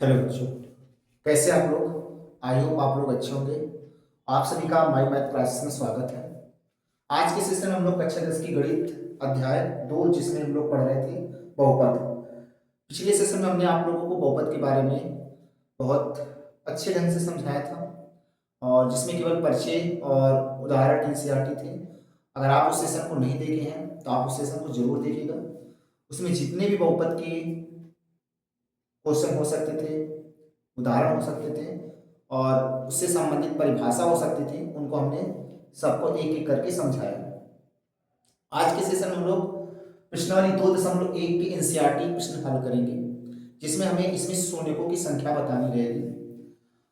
Hello बच्चों, कैसे आप लोग? आई होप आप लोग अच्छे होंगे। आप सभी का माई मैथ क्लासेस में स्वागत है। आज के सेशन में हम लोग कक्षा 10 की गणित अध्याय 2 जिसमें हम लोग पढ़ रहे थे बहुपद। पिछले सेशन में हमने आप लोगों को बहुपद के बारे में बहुत अच्छे ढंग से समझाया था और जिसमें केवल परिचय और उदाहरण एनसीईआरटी थे। अगर आप उस सेशन को नहीं देखे हैं तो आप उस सेशन को जरूर देखिएगा। उसमें जितने भी बहुपद के क्वेश्चन हो सकते थे, उदाहरण हो सकते थे और उससे संबंधित परिभाषा हो सकती थी, उनको हमने सबको एक एक करके समझाया। आज के सेशन में हम लोग प्रश्नावली 2.1 के एनसीईआरटी प्रश्न हल करेंगे, जिसमें हमें इसमें शून्यकों की संख्या बतानी रहेगी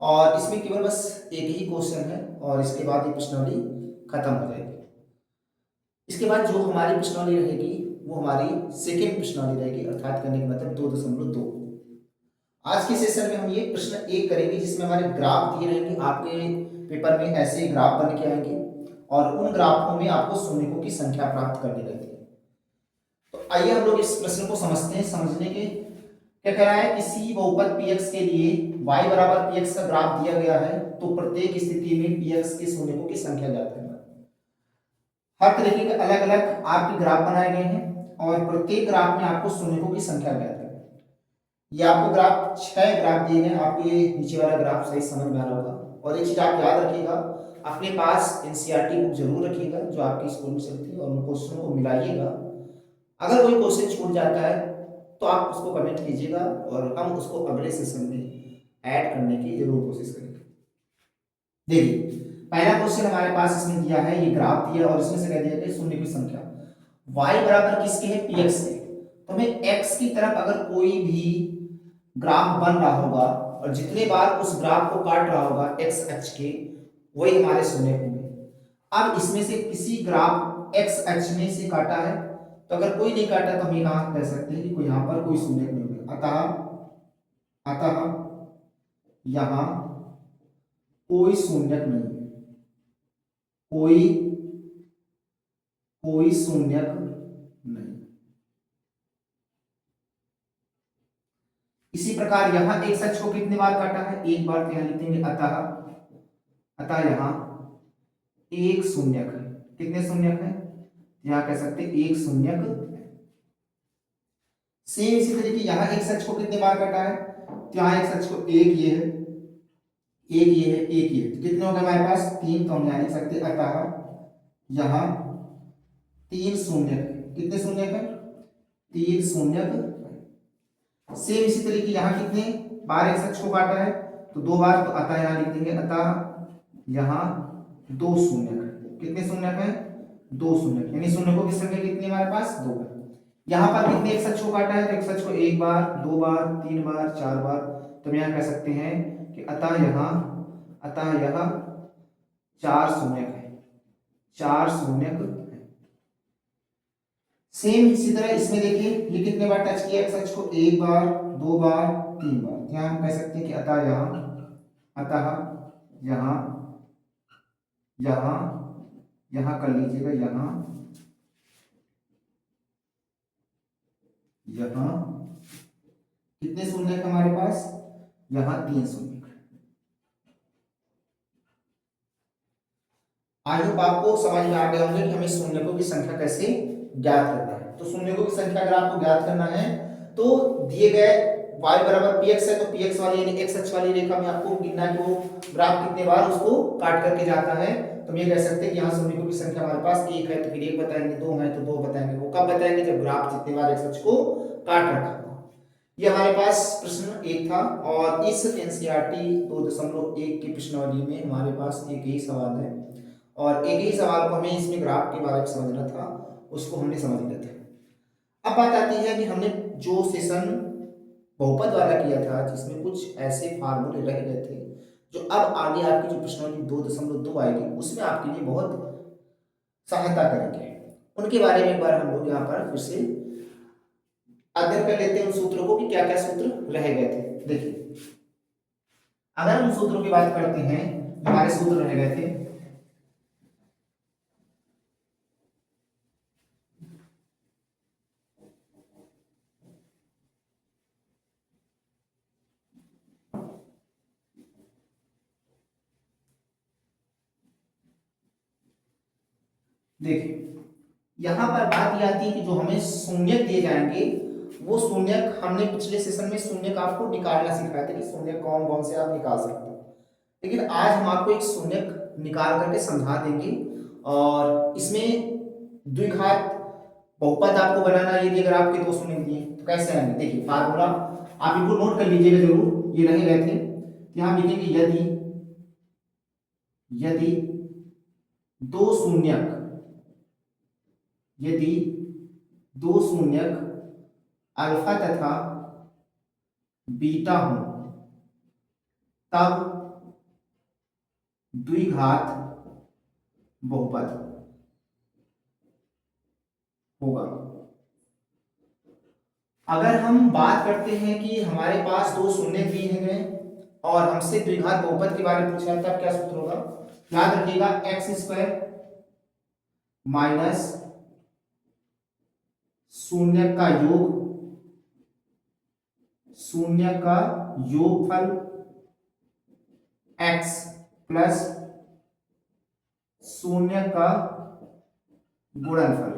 और इसमें केवल बस एक ही क्वेश्चन है और इसके बाद ये प्रश्नावली खत्म हो जाएगी। इसके बाद जो हमारी प्रश्नावली रहेगी वो हमारी सेकेंड प्रश्नावली रहेगी, अर्थात करने का मतलब 2.2। आज के सेशन में हम ये प्रश्न एक करेंगे जिसमें हमारे ग्राफ दिए रहेंगे। आपके पेपर में ऐसे ग्राफ बन के आएंगे और उन ग्राफों में आपको शून्यकों की संख्या प्राप्त करनी रहती है। तो आइए हम लोग इस प्रश्न को समझते हैं। समझने के क्या कह रहा है, किसी बहुपद px के लिए y बराबर px का ग्राफ दिया गया है तो प्रत्येक स्थिति में px के शून्यकों की संख्या ज्ञात करना। हर तरीके के अलग अलग आपके ग्राफ बनाए गए हैं और प्रत्येक ग्राफ में आपको शून्यकों की संख्या ज्ञात करनी है। ये आपको ग्राफ 6 ग्राफ दिए हैं, आपको ये नीचे वाला ग्राफ सही समझ में आ रहा होगा। और एक चीज आप याद रखिएगा, अपने पास एनसीईआरटी बुक जरूर रखिएगा जो आपके स्कूल में चलती है और उन क्वेश्चनों को मिलाइएगा। अगर कोई क्वेश्चन छूट जाता है तो आप उसको कमेंट कीजिएगा और हम उसको अगले सेशन में ऐड करने की जरूर कोशिश करेंगे। देखिए, पहला क्वेश्चन हमारे पास इसमें दिया है, ये ग्राफ दिया और इसमें से कह दिया कि शून्य की संख्या y बराबर किसके है, px के। तो हमें x की तरफ अगर कोई भी ग्राफ बन रहा होगा और जितने बार उस ग्राफ को काट रहा होगा x अक्ष के, वही हमारे शून्य होंगे। अब इसमें से किसी ग्राफ x अक्ष में से काटा है तो अगर कोई नहीं काटा तो हम यहां कह सकते हैं कि कोई यहां पर कोई शून्य नहीं होगा। अतः अतः यहां कोई शून्यक नहीं है, कोई कोई शून्यक नहीं। इसी प्रकार यहां एक सच को कितने बार काटा है, एक बार। तो यहां लिख देंगे अतः अतः यहां एक शून्यक है। कितने शून्यक है, यहां कह सकते हैं एक शून्यक। सेम इसी तरीके यहां एक सच को कितने बार काटा है, तो यहां एक सच को एक ये है, एक ये है, एक ये। तो कितने हो गए हमारे पास, तीन। तो हम यहां लिख सकते हैं अतः यहां तीन शून्यक। कितने शून्यक है, तीन शून्यक। सेम इसी तरीके यहां कितने बार एक सच को काटा है, तो दो बार। तो अतः यहां लिख देंगे अतः यहां दो शून्यक। कितने शून्यक है, दो शून्यक। यानी शून्यकों की संख्या कितनी हमारे पास, दो है। यहां पर कितने एक सच को काटा है, तो एक सच को एक बार, दो बार, तीन बार, चार बार। तो हम यहां कह सकते हैं कि अतः यह चार शून्यक है, चार शून्यक है। सेम इसी तरह इसमें देखिए ये कितने बार टच किया एक्स अक्ष को, एक बार, दो बार, तीन बार। यहां हम कह सकते हैं कि अतः यहां यहां यहां कर लीजिएगा, यहां कितने शून्य हमारे पास, यहां तीन शून्य। आई होप आपको समझ में आ गया होंगे कि हमें शून्यकों की संख्या कैसे ज्ञात करना है। तो शून्यकों की संख्या अगर आपको ज्ञात करना है तो दिए गए y बराबर px है, तो px वाली यानी x अक्ष वाली रेखा में आपको गिनना है कि वो ग्राफ कितने बार उसको काट करके जाता है। तो हम ये कह सकते हैं कि यहाँ शून्यकों की संख्या हमारे पास एक है, तो फिर एक बताएंगे, दो है तो दो बताएंगे। वो कब बताएंगे, जब ग्राफ जितने बार x अक्ष को काट रखा होगा। ये हमारे पास प्रश्न एक था और इस एनसीईआरटी 2.1 की प्रश्नावली में हमारे पास एक ही सवाल है और एक ही सवाल को हमें इसमें ग्राफ के बारे में समझना था, उसको हमने समझ लिया था। अब बात आती है कि हमने जो सेशन बहुपद वाला किया था जिसमें कुछ ऐसे फार्मूले रह गए थे जो अब आगे आपकी जो प्रश्नावली 2.2 आएगी उसमें आपके लिए बहुत सहायता करेंगे। उनके बारे में एक बार हम लोग यहाँ पर फिर से अध्ययन कर लेते हैं उन सूत्रों को कि क्या क्या सूत्र रह गए थे। देखिए, अगर हम सूत्रों की बात करते हैं, हमारे सूत्र रह गए थे। देखिए यहाँ पर बात ये आती है कि जो हमें शून्यक दिए जाएंगे वो शून्यक हमने पिछले सेशन में शून्यक आपको निकालना सिखाया था कि शून्यक कौन कौन से आप निकाल सकते हो, लेकिन आज हम आपको एक शून्यक निकाल करके समझा देंगे। और इसमें द्विघात बहुपद आपको बनाना है। यदि अगर आपके दो शून्य दिए तो कैसे आएंगे, देखिए फार्मूला आप इनको नोट कर लीजिएगा जरूर, ये रहे गए थे। यहाँ लिखेंगे यदि यदि दो शून्यक यदि दो शून्यक अल्फा तथा बीटा हो तब द्विघात बहुपद होगा। अगर हम बात करते हैं कि हमारे पास दो शून्य दिए गए और हमसे द्विघात बहुपद के बारे में पूछा तब क्या सूत्र होगा, याद रखिएगा एक्स स्क्वायर माइनस शून्य का योगफल x प्लस शून्य का गुणनफल।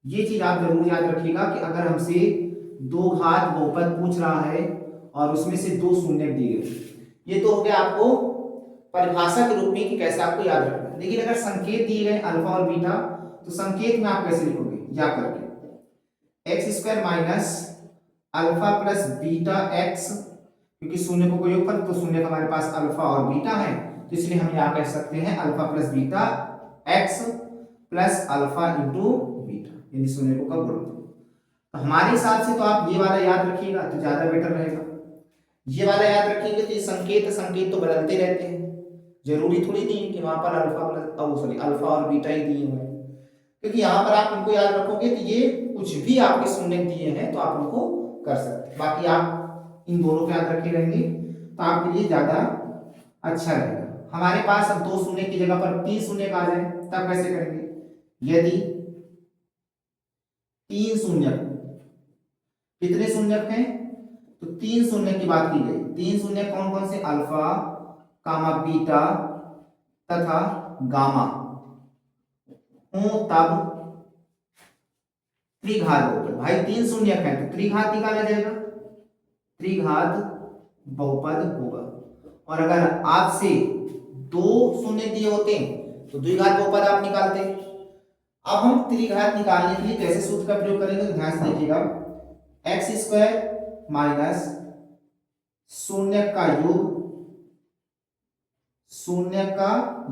ये चीज आप जरूर याद रखिएगा कि अगर हमसे दो घात बहुपद पूछ रहा है और उसमें से दो शून्य दिए गए, ये तो हो गया आपको परिभाषा के रूप में कि कैसे आपको याद रखना है। लेकिन अगर संकेत दिए गए अल्फा और बीटा तो संकेत में आप कैसे लिखोगे, या करके x square minus alpha plus beta x, क्योंकि शून्य को कोई ऊपर तो शून्य हमारे पास अल्फा और बीटा है, तो इसलिए हम यहाँ कह सकते हैं alpha plus beta x plus alpha into beta, यानी शून्य को का गुणन। तो हमारे हिसाब से तो आप ये वाला याद रखिएगा तो ज्यादा बेटर रहेगा। ये वाला याद रखेंगे तो ये संकेत तो बदलते रहते हैं, जरूरी थोड़ी नहीं कि वहां पर अल्फा और बीटा ही दिए हुए हैं, क्योंकि यहाँ पर आप इनको याद रखोगे तो ये कुछ भी आपके शून्य दिए हैं तो आप उनको कर सकते हैं। बाकी आप इन दोनों को याद रखे रहेंगे तो आपके लिए ज्यादा अच्छा रहेगा। हमारे पास अब दो शून्य की जगह पर तीन शून्य आ जाए तब कैसे करेंगे, यदि तीन शून्य, कितने शून्य हैं तो तीन शून्य की बात की गई, तीन शून्य कौन कौन से, अल्फा कामा बीटा तथा गामा हो तब त्रिघात बहुपद। भाई तीन शून्य है तो त्रिघात निकाला जाएगा, त्रिघात बहुपद होगा। और अगर आपसे दो शून्य दिए होते तो द्विघात बहुपद आप निकालते। अब हम त्रिघात निकालने के लिए कैसे सूत्र का प्रयोग करेंगे तो ध्यान से देखिएगा, एक्स स्क्वायर माइनस शून्य का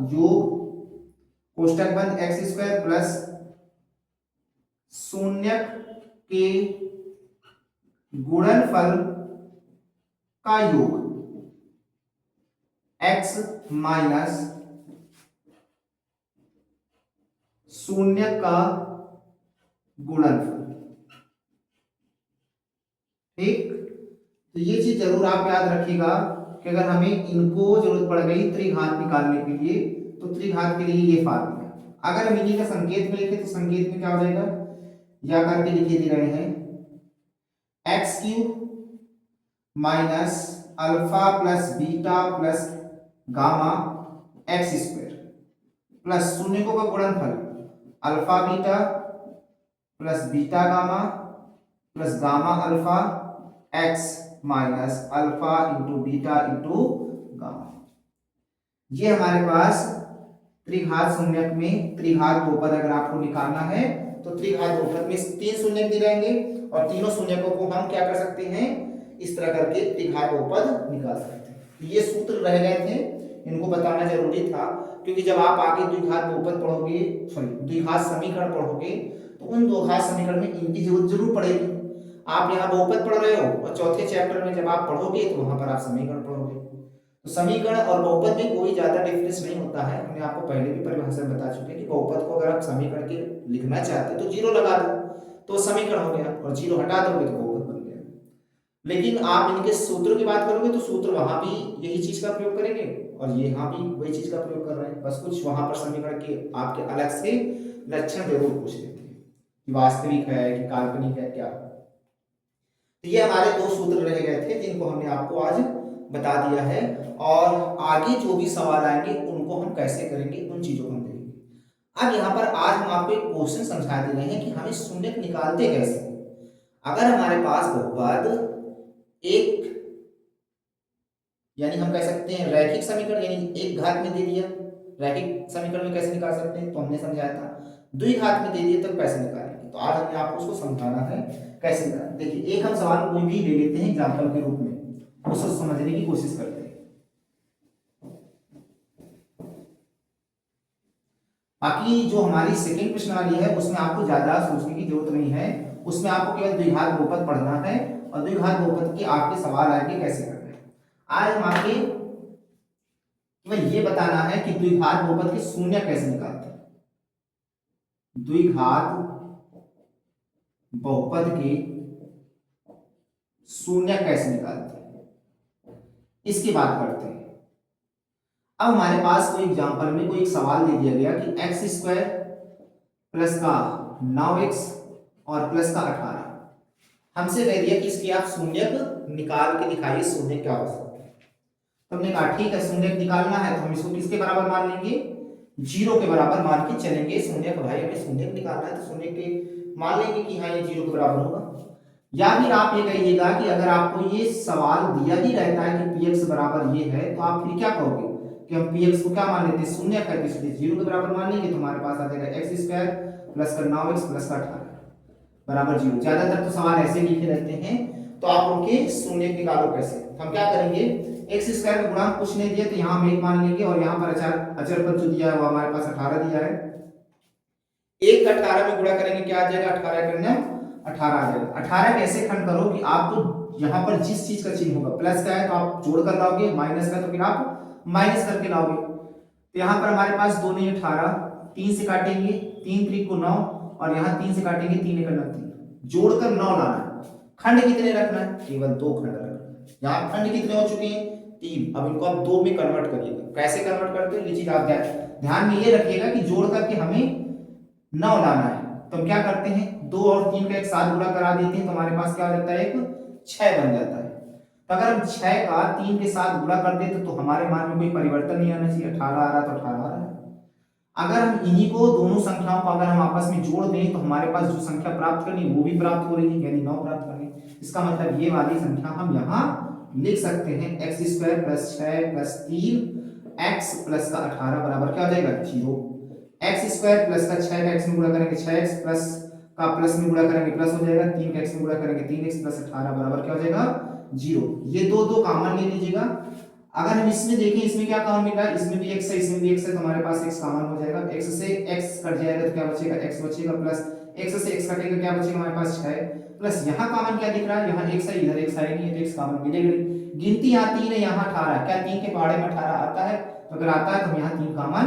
योग कोष्टक बंद एक्स स्क्वायर प्लस शून्य के गुणनफल का योग x माइनस शून्य का गुणनफल। ठीक, तो ये चीज जरूर आप याद रखिएगा कि अगर हमें इनको जरूरत पड़ गई त्रिघात निकालने के लिए तो त्रिघात के लिए ये फार्मूला। अगर हम इन्हीं का संकेत में लिखे तो संकेत में क्या हो जाएगा, या करके लिखे दे रहे हैं x cube minus alpha plus beta plus gamma x square plus शून्य को का गुणनफल alpha beta plus beta gamma plus gamma alpha x minus alpha into beta into gamma. ये हमारे पास त्रिघात शून्यक में त्रिघात बहुपद अगर आपको निकालना है तो त्रिघात बहुपद में तीन शून्यक दिए रहेंगे और तीनों शून्यकों को हम क्या कर सकते हैं, इस तरह करके त्रिघात बहुपद निकाल सकते हैं। ये सूत्र रह गए थे, इनको बताना जरूरी था, क्योंकि जब आप आगे द्विघात बहुपद पढ़ोगे, सॉरी द्विघात समीकरण पढ़ोगे तो उन द्विघात समीकरण में इनकी जरूरत जरूर पड़ेगी। आप यहाँ बहुपद पढ़ रहे हो और चौथे चैप्टर में जब आप पढ़ोगे तो वहां पर आप समीकरण पढ़ोगे। तो समीकरण और बहुपद में कोई ज्यादा डिफरेंस नहीं होता है। हमने आपको पहले भी परिभाषा में बता चुके हैं कि बहुपद को अगर आप समीकरण के लिखना चाहते हैं तो जीरो लगा दो तो समीकरण हो गया, और जीरो हटा दोगे तो बहुपद बन गया। लेकिन आप इनके सूत्रों की बात करोगे तो सूत्र वहां भी यही चीज का प्रयोग करेंगे और यहाँ भी वही चीज का प्रयोग कर रहे हैं, बस कुछ वहां पर समीकरण के आपके अलग से लक्षण जरूर पूछ लेते हैं कि वास्तविक है कि काल्पनिक है क्या। तो ये हमारे दो सूत्र रह गए थे जिनको हमने आपको आज बता दिया है, और आगे जो भी सवाल आएंगे उनको हम कैसे करेंगे उन चीजों को हम देखेंगे। अब यहाँ पर आज हम आपको एक क्वेश्चन समझा दे रहे हैं कि हमें शून्य निकालते कैसे। अगर हमारे पास बहुपद एक यानी हम कह सकते हैं रैखिक समीकरण यानी एक घात में दे दिया, रैखिक समीकरण में कैसे निकाल सकते हैं तो हमने समझाया था, द्विघात में दे दिए तो कैसे निकालेंगे। तो आज हमने आपको उसको समझाना है कैसे निकालें। देखिए एक हम सवाल कोई भी ले लेते हैं एग्जाम्पल के रूप में, उसको समझने की कोशिश करते हैं। बाकी जो हमारी सेकंड प्रश्न वाली है उसमें आपको ज्यादा सोचने की जरूरत नहीं है, उसमें आपको केवल द्विघात बहुपद पढ़ना है और द्विघात बहुपद के आपके सवाल आएंगे कैसे करना है। आज हम आपके केवल ये बताना है कि द्विघात बहुपद के शून्य कैसे निकालते हैं, द्विघात बहुपद के शून्य कैसे निकालते हैं इसकी बात करते हैं। अब हमारे पास कोई एग्जांपल में कोई एक सवाल दे दिया गया कि एक्स स्क्वायर प्लस का 9x और प्लस का 18, हमसे कह दिया कि इसकी आप शून्य निकाल के दिखाइए, शून्य क्या हो सकता है। तो हमने कहा ठीक है शून्य निकालना है तो हम इसको किसके बराबर मान लेंगे, 0 के बराबर मान के चलेंगे। शून्य का भाई हमें शून्य निकालना है तो शून्य के मान लेंगे कि हाँ ये 0 के बराबर होगा। या फिर आप ये कहिएगा कि अगर आपको ये सवाल दिया ही रहता है कि px बराबर ये है तो आप फिर क्या कहोगे कि हम px को क्या मान लेते हैं, शून्य करके इसलिए 0 के बराबर मान लेंगे तो हमारे पास आ जाएगा एक्स स्क्वायर प्लस का 9x प्लस का 18 बराबर 0। ज्यादातर तो सवाल ऐसे लिखे रहते हैं, तो आप उनके शून्य निकालो कैसे। हम क्या करेंगे, एक्स स्क्वायर का गुणांक कुछ नहीं दिया तो यहाँ हम 1 मान लेंगे और यहाँ पर अचर पद जो दिया है वो हमारे पास 18 दिया है। 1 का 18 में गुणा करेंगे क्या आ जाएगा, 18 करने 18 आ जाएगा। 18 कैसे खंड करो कि आपको यहाँ पर जिस चीज का चिन्ह होगा, प्लस का है तो आप जोड़ कर लाओगे, माइनस का तो फिर आप माइनस करके लाओगे। तो यहाँ पर हमारे पास 2 नहीं 18, 3 से काटेंगे 3 3 को 9 और यहाँ 3 से काटेंगे 3 1 9 3, जोड़कर 9 लाना है। खंड कितने रखना है, केवल 2 खंड रखना है। यहाँ खंड कितने हो चुके हैं 3, अब इनको आप 2 में कन्वर्ट करिएगा। कैसे कन्वर्ट करते हो ये चीज आप ध्यान में ये रखिएगा कि जोड़ करके हमें 9 लाना है। तो हम क्या करते हैं 2 और 3 का एक साथ गुणा करा देते हैं तो हमारे पास क्या हो जाता है, एक 6 बन जाता है। तो अगर हम 6 का 3 के साथ गुणा कर देते तो हमारे मान में कोई परिवर्तन नहीं आना चाहिए, 18 आ रहा तो 18 आ रहा है। अगर हम इन्हीं को दोनों संख्याओं को अगर हम आपस में जोड़ दें तो हमारे पास जो संख्या प्राप्त करनी वो भी प्राप्त हो रही है, यानी 9 प्राप्त करनी। इसका मतलब ये वाली संख्या हम यहाँ लिख सकते हैं x square plus 6 plus 3 x plus का 18 बराबर क्या हो जाएगा 0। एक्स स्क्वायर प्लस का 6 का एक्स में गुणा करेंगे 6x प्लस का प्लस में गुणा करेंगे प्लस हो जाएगा, 3 का एक्स में गुणा करेंगे 3x प्लस 18 बराबर क्या हो जाएगा 0। ये दो दो कॉमन ले लीजिएगा। अगर हम इसमें देखें इसमें क्या कॉमन मिला, इसमें भी x है इसमें भी x है तो हमारे पास x कॉमन हो जाएगा। x से x कट जाएगा तो क्या बचेगा x बचेगा, प्लस x से x कटेगा क्या बचेगा हमारे पास 6 प्लस यहाँ कॉमन क्या दिख रहा है, यहाँ x है इधर x है नहीं है तो x कॉमन मिलेगा। गिनती यहाँ 3 है यहाँ 18, क्या 3 के पहाड़े में 18 आता है, तो अगर आता है तो हम यहाँ 3 कॉमन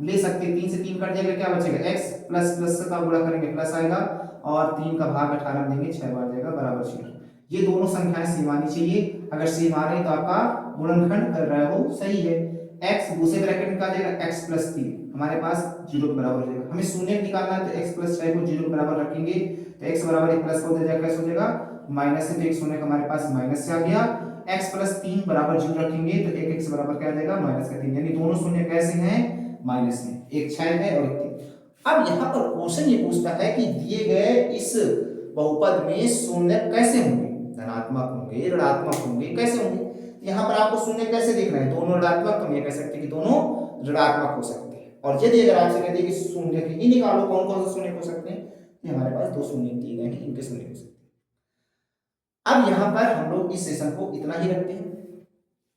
ले सकते हैं। 3 से 3 कट जाएगा क्या बचेगा x प्लस प्लस का गुणा करेंगे प्लस आएगा और 3 का भाग 18 में देंगे 6 बार जाएगा बराबर 0। ये दोनों संख्याएं सेम आनी चाहिए, अगर सेम आ रही तो आपका गुणनखंड कर रहे हो सही है। x दूसरे ब्रैकेट में क्या जाएगा x प्लस 3 हमारे पास 0 के बराबर हो जाएगा। हमें शून्य निकालना है तो x प्लस 6 को 0 के बराबर रखेंगे तो x बराबर 1 प्लस का हो जाएगा कैसे हो जाएगा माइनस से, तो x होने का हमारे पास माइनस से आ गया। x प्लस 3 बराबर 0 रखेंगे तो 1x बराबर क्या आ जाएगा माइनस का 3, यानी दोनों शून्य कैसे हैं माइनस में, एक 6 है और एक 3। अब यहाँ पर क्वेश्चन ये पूछता है कि दिए गए इस बहुपद में शून्य कैसे होंगे, धनात्मक होंगे ऋणात्मक होंगे कैसे होंगे। यहाँ पर आपको शून्य कैसे दिख रहे हैं, दोनों ऋणात्मक, तो हम ये कह सकते हैं कि दोनों ऋणात्मक हो सकते हैं। और यदि अगर आपसे कहते हैं कि शून्य के ही निकालो कौन कौन से शून्य हो सकते हैं, तो हमारे पास 2 शून्य दिए गए हैं, इनके शून्य हो सकते हैं। अब यहाँ पर हम लोग इस सेशन को इतना ही रखते हैं।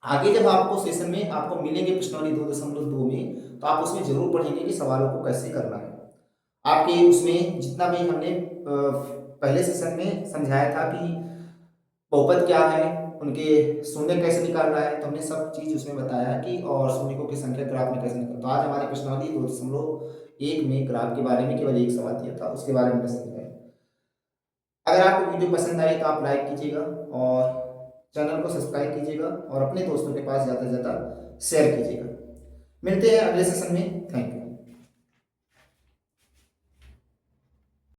आगे जब आपको सेशन में आपको मिलेंगे प्रश्नावली 2.2 में तो आप उसमें जरूर पढ़ेंगे कि सवालों को कैसे करना है। आपके उसमें जितना भी हमने पहले सेशन में समझाया था कि बहुपद क्या है, उनके शून्य कैसे निकालना है, तो हमने सब चीज उसमें बताया कि और शून्यों की संख्या ग्राफ में कैसे निकाल। तो आज हमारी प्रश्नावली 2.1 में ग्राफ के बारे में केवल एक सवाल दिया था, उसके बारे में हमने समझाया। अगर आपको वीडियो पसंद आए तो आप लाइक कीजिएगा और चैनल को सब्सक्राइब कीजिएगा और अपने दोस्तों के पास ज़्यादा से ज़्यादा शेयर कीजिएगा। मिलते हैं अगले सेशन में, थैंक यू।